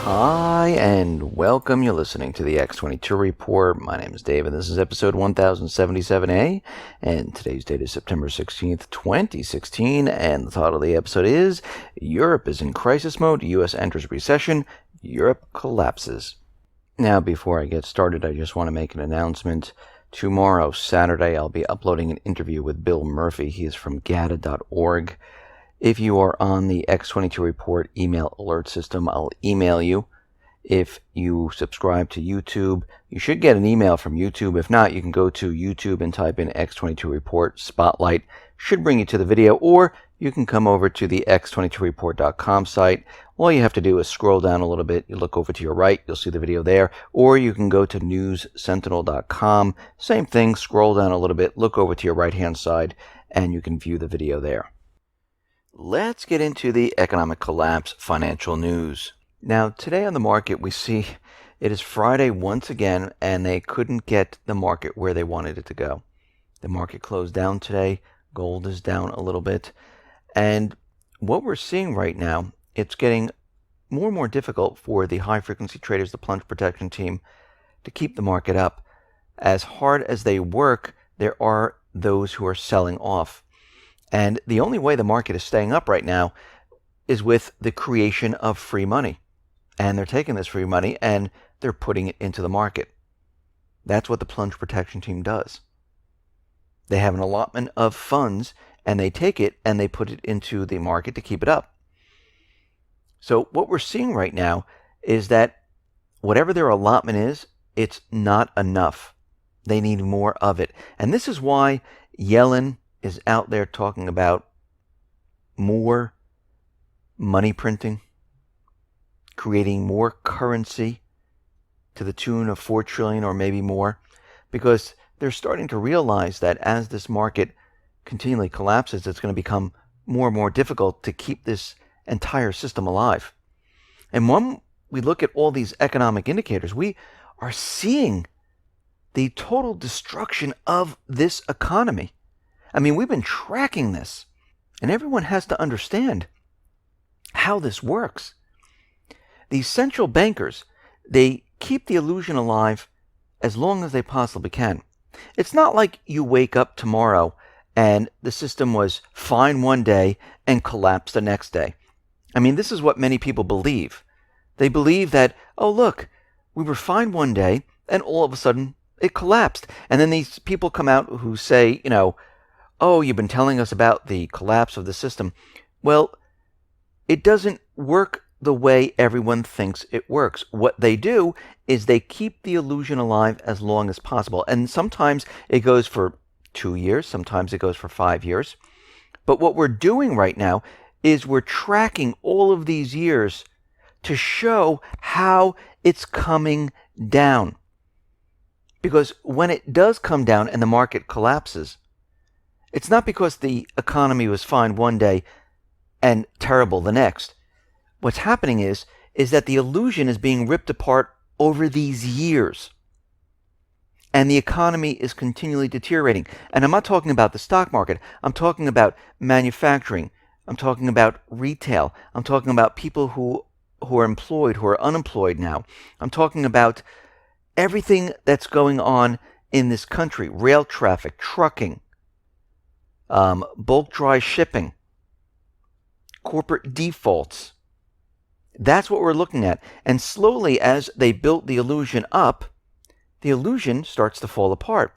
Hi, and welcome. You're listening to the X22 Report. My name is Dave, and this is episode 1077A, and today's date is September 16th, 2016, and the title of the episode is Europe is in Crisis Mode, U.S. enters recession, Europe collapses. Now, before I get started, I just want to make an announcement. Tomorrow, Saturday, I'll be uploading an interview with Bill Murphy. He is from GATA.org. If you are on the X22 Report email alert system, I'll email you. If you subscribe to YouTube, you should get an email from YouTube. If not, you can go to YouTube and type in X22 Report Spotlight. Should bring you to the video, or you can come over to the x22report.com site. All you have to do is scroll down a little bit. You look over to your right, you'll see the video there. Or you can go to newssentinel.com. Same thing, scroll down a little bit, look over to your right-hand side, and you can view the video there. Let's get into the economic collapse financial news. Now, today on the market, we see it is Friday once again, and they couldn't get the market where they wanted it to go. The market closed down today. Gold is down a little bit. And what we're seeing right now, it's getting more and more difficult for the high-frequency traders, the plunge protection team, to keep the market up. As hard as they work, there are those who are selling off. And the only way the market is staying up right now is with the creation of free money. And they're taking this free money and they're putting it into the market. That's what the plunge protection team does. They have an allotment of funds and they take it and they put it into the market to keep it up. So what we're seeing right now is that whatever their allotment is, it's not enough. They need more of it. And this is why Yellen is out there talking about more money printing, creating more currency to the tune of 4 trillion or maybe more, because they're starting to realize that as this market continually collapses, it's going to become more and more difficult to keep this entire system alive. And when we look at all these economic indicators, we are seeing the total destruction of this economy. I mean, we've been tracking this, and everyone has to understand how this works. These central bankers, they keep the illusion alive as long as they possibly can. It's not like you wake up tomorrow and the system was fine one day and collapsed the next day. I mean, this is what many people believe. They believe that, oh, look, we were fine one day and all of a sudden it collapsed. And then these people come out who say, oh, you've been telling us about the collapse of the system. Well, it doesn't work the way everyone thinks it works. What they do is they keep the illusion alive as long as possible. And sometimes it goes for 2 years, sometimes it goes for 5 years. But what we're doing right now is we're tracking all of these years to show how it's coming down. Because when it does come down and the market collapses, it's not because the economy was fine one day and terrible the next. What's happening is that the illusion is being ripped apart over these years. And the economy is continually deteriorating. And I'm not talking about the stock market. I'm talking about manufacturing. I'm talking about retail. I'm talking about people who are employed, who are unemployed now. I'm talking about everything that's going on in this country. Rail traffic, trucking, bulk dry shipping, corporate defaults. That's what we're looking at. And slowly, as they built the illusion up, the illusion starts to fall apart.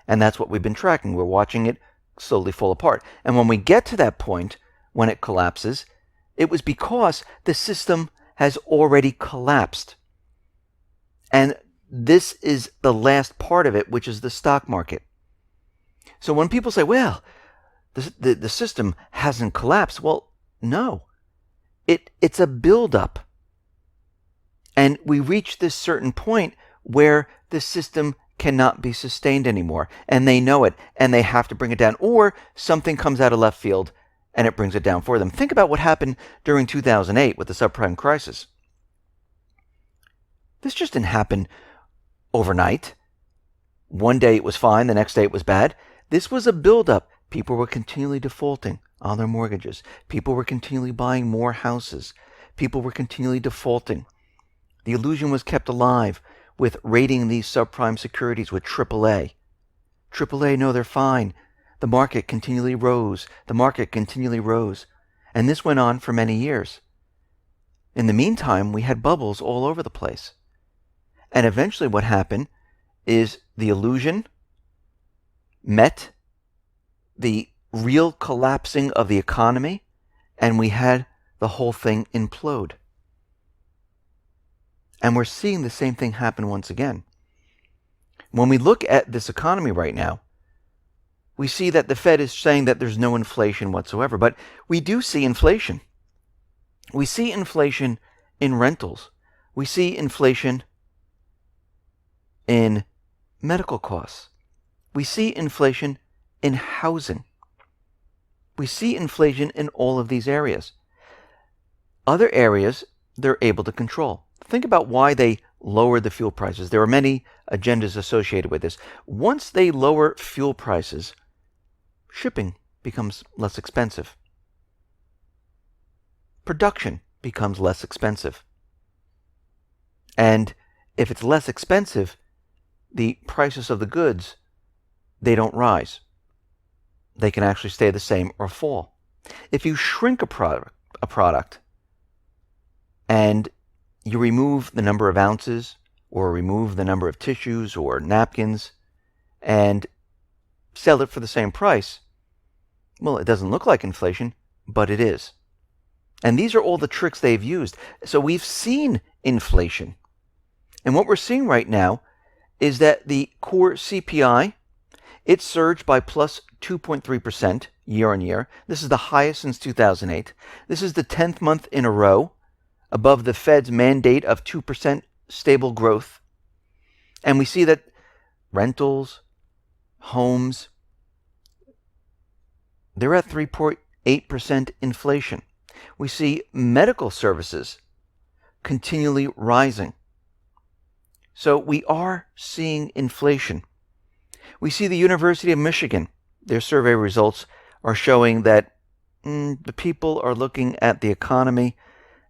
And that's what we've been tracking. We're watching it slowly fall apart. And when we get to that point, when it collapses, it was because the system has already collapsed. And this is the last part of it, which is the stock market. So when people say, well, the system hasn't collapsed, well, no. It's a buildup. And we reach this certain point where the system cannot be sustained anymore. And they know it, and they have to bring it down. Or something comes out of left field and it brings it down for them. Think about what happened during 2008 with the subprime crisis. This just didn't happen overnight. One day it was fine, the next day it was bad. This was a buildup. People were continually defaulting on their mortgages. People were continually buying more houses. People were continually defaulting. The illusion was kept alive with rating these subprime securities with AAA. AAA, no, they're fine. The market continually rose. The market continually rose. And this went on for many years. In the meantime, we had bubbles all over the place. And eventually what happened is the illusion met the real collapsing of the economy, and we had the whole thing implode. And we're seeing the same thing happen once again. When we look at this economy right now, we see that the Fed is saying that there's no inflation whatsoever, but we do see inflation. We see inflation in rentals. We see inflation in medical costs. We see inflation in housing. We see inflation in all of these areas. Other areas they're able to control. Think about why they lowered the fuel prices. There are many agendas associated with this. Once they lower fuel prices, shipping becomes less expensive. Production becomes less expensive. And if it's less expensive, the prices of the goods, they don't rise. They can actually stay the same or fall. If you shrink a product and you remove the number of ounces or remove the number of tissues or napkins and sell it for the same price, well, it doesn't look like inflation, but it is. And these are all the tricks they've used. So we've seen inflation. And what we're seeing right now is that the core CPI, it surged by plus 2.3% year on year. This is the highest since 2008. This is the 10th month in a row above the Fed's mandate of 2% stable growth. And we see that rentals, homes, they're at 3.8% inflation. We see medical services continually rising. So we are seeing inflation. We see the University of Michigan, their survey results are showing that the people are looking at the economy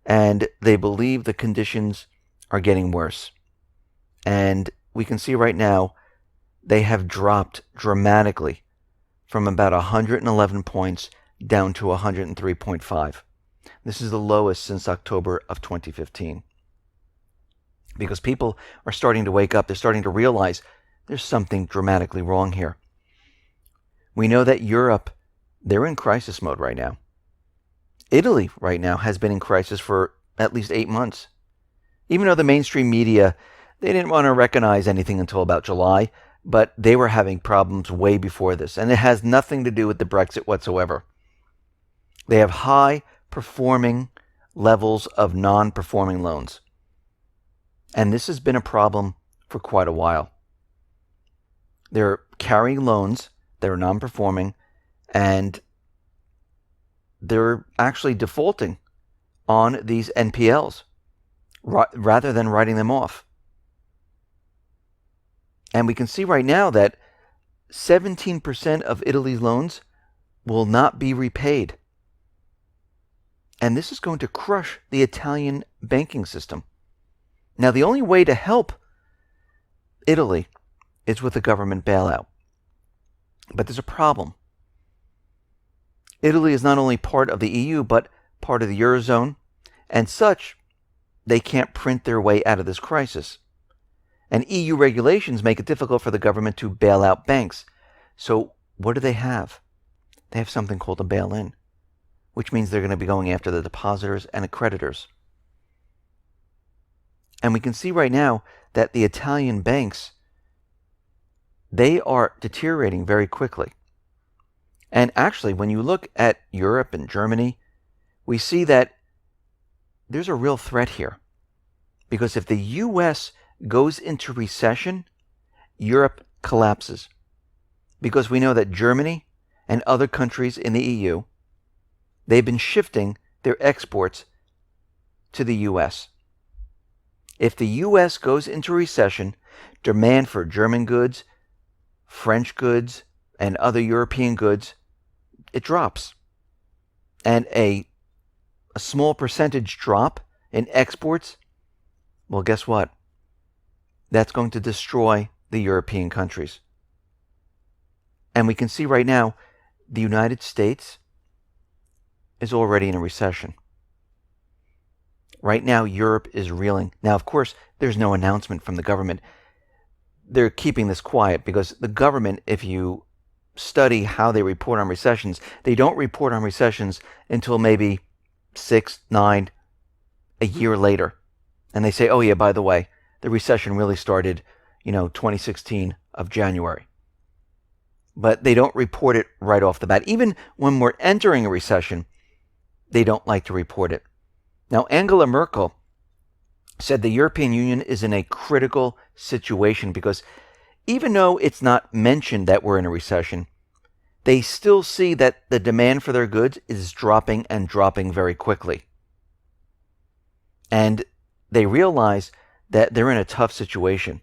and they believe the conditions are getting worse. And we can see right now they have dropped dramatically from about 111 points down to 103.5. This is the lowest since October of 2015. Because people are starting to wake up. They're starting to realize there's something dramatically wrong here. We know that Europe, they're in crisis mode right now. Italy right now has been in crisis for at least 8 months. Even though the mainstream media, they didn't want to recognize anything until about July, but they were having problems way before this. And it has nothing to do with the Brexit whatsoever. They have high performing levels of non-performing loans. And this has been a problem for quite a while. They're carrying loans that are non-performing, and they're actually defaulting on these NPLs rather than writing them off. And we can see right now that 17% of Italy's loans will not be repaid. And this is going to crush the Italian banking system. Now, the only way to help Italy is with a government bailout. But there's a problem. Italy is not only part of the EU, but part of the Eurozone. And such, they can't print their way out of this crisis. And EU regulations make it difficult for the government to bail out banks. So what do they have? They have something called a bail-in, which means they're going to be going after the depositors and the creditors. And we can see right now that the Italian banks, they are deteriorating very quickly. And actually, when you look at Europe and Germany, we see that there's a real threat here. Because if the U.S. goes into recession, Europe collapses. Because we know that Germany and other countries in the EU, they've been shifting their exports to the U.S. If the U.S. goes into recession, demand for German goods, French goods, and other European goods, it drops. And a small percentage drop in exports Well, guess what? That's going to destroy the European countries. And we can see right now, the United States is already in a recession. Right now, Europe is reeling. Now, of course, there's no announcement from the government. They're keeping this quiet because the government, if you study how they report on recessions, they don't report on recessions until maybe 6, 9, a year later. And they say, oh yeah, by the way, the recession really started, 2016 of January. But they don't report it right off the bat. Even when we're entering a recession, they don't like to report it. Now, Angela Merkel said the European Union is in a critical situation because even though it's not mentioned that we're in a recession, they still see that the demand for their goods is dropping and dropping very quickly. And they realize that they're in a tough situation.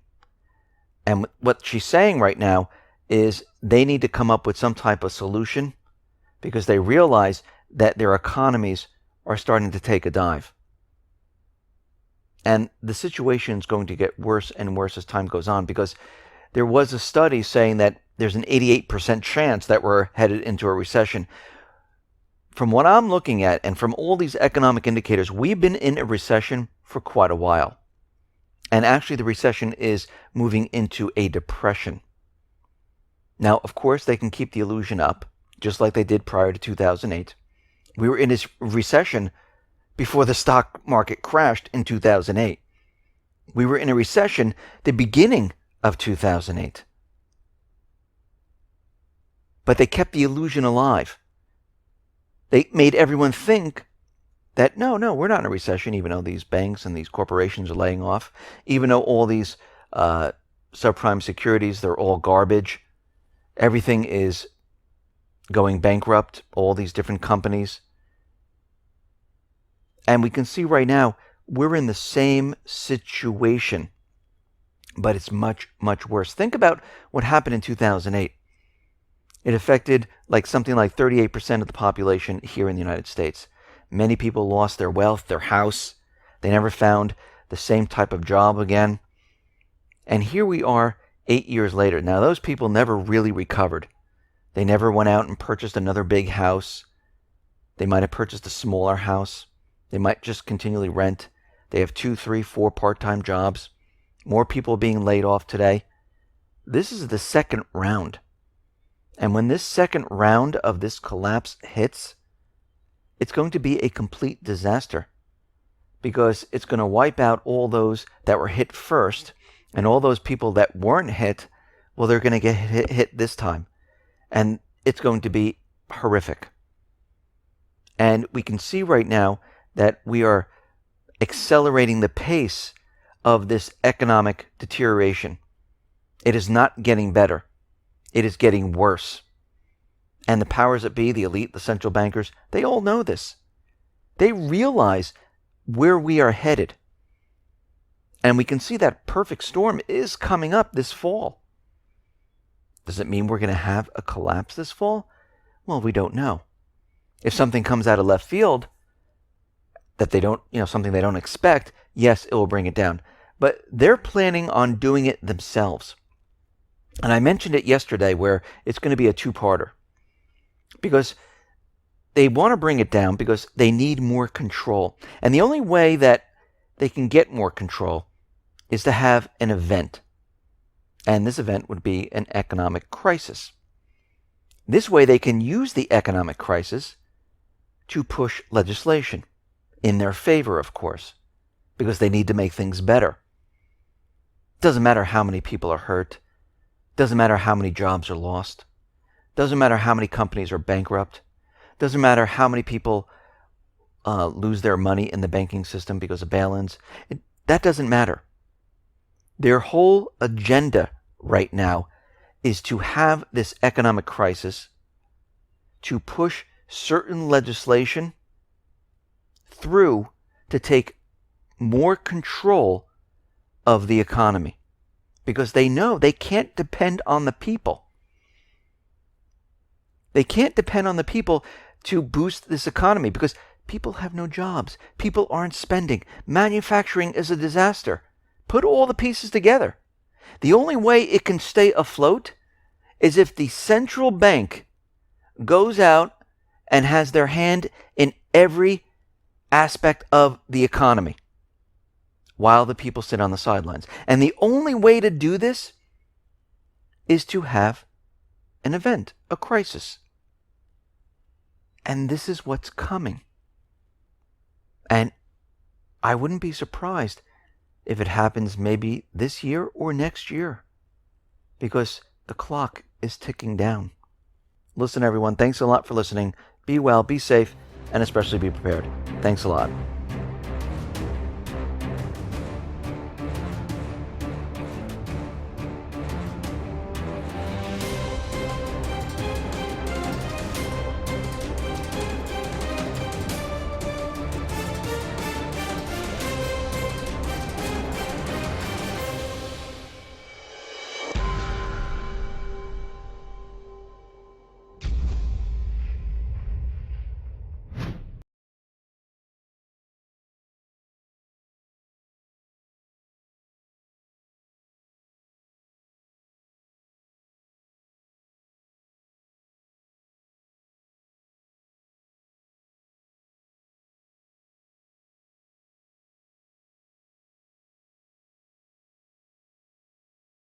And what she's saying right now is they need to come up with some type of solution because they realize that their economies are starting to take a dive. And the situation is going to get worse and worse as time goes on because there was a study saying that there's an 88% chance that we're headed into a recession. From what I'm looking at and from all these economic indicators, we've been in a recession for quite a while. And actually, the recession is moving into a depression. Now, of course, they can keep the illusion up, just like they did prior to 2008. We were in this recession before the stock market crashed in 2008. We were in a recession the beginning of 2008. But they kept the illusion alive. They made everyone think that, no, we're not in a recession, even though these banks and these corporations are laying off, even though all these subprime securities, they're all garbage. Everything is going bankrupt, all these different companies. And we can see right now, we're in the same situation, but it's much, much worse. Think about what happened in 2008. It affected something like 38% of the population here in the United States. Many people lost their wealth, their house. They never found the same type of job again. And here we are 8 years later. Now, those people never really recovered. They never went out and purchased another big house. They might have purchased a smaller house. They might just continually rent. They have 2, 3, 4 part-time jobs. More people being laid off today. This is the second round. And when this second round of this collapse hits, it's going to be a complete disaster because it's going to wipe out all those that were hit first, and all those people that weren't hit, well, they're going to get hit this time. And it's going to be horrific. And we can see right now that we are accelerating the pace of this economic deterioration. It is not getting better. It is getting worse. And the powers that be, the elite, the central bankers, they all know this. They realize where we are headed. And we can see that perfect storm is coming up this fall. Does it mean we're going to have a collapse this fall? Well, we don't know. If something comes out of left field that they don't, something they don't expect, yes, it will bring it down. But they're planning on doing it themselves. And I mentioned it yesterday where it's going to be a two-parter. Because they want to bring it down because they need more control. And the only way that they can get more control is to have an event. And this event would be an economic crisis. This way they can use the economic crisis to push legislation in their favor, of course, because they need to make things better. Doesn't matter how many people are hurt. Doesn't matter how many jobs are lost. Doesn't matter how many companies are bankrupt. Doesn't matter how many people lose their money in the banking system because of bail-ins. That doesn't matter. Their whole agenda right now is to have this economic crisis, to push certain legislation through to take more control of the economy. Because they know they can't depend on the people. They can't depend on the people to boost this economy because People have no jobs. People aren't spending. Manufacturing is a disaster. Put all the pieces together. The only way it can stay afloat is if the central bank goes out and has their hand in every aspect of the economy while the people sit on the sidelines. And the only way to do this is to have an event, a crisis. And this is what's coming. And I wouldn't be surprised if it happens maybe this year or next year, because the clock is ticking down. Listen, everyone, thanks a lot for listening. Be well, be safe, and especially be prepared. Thanks a lot.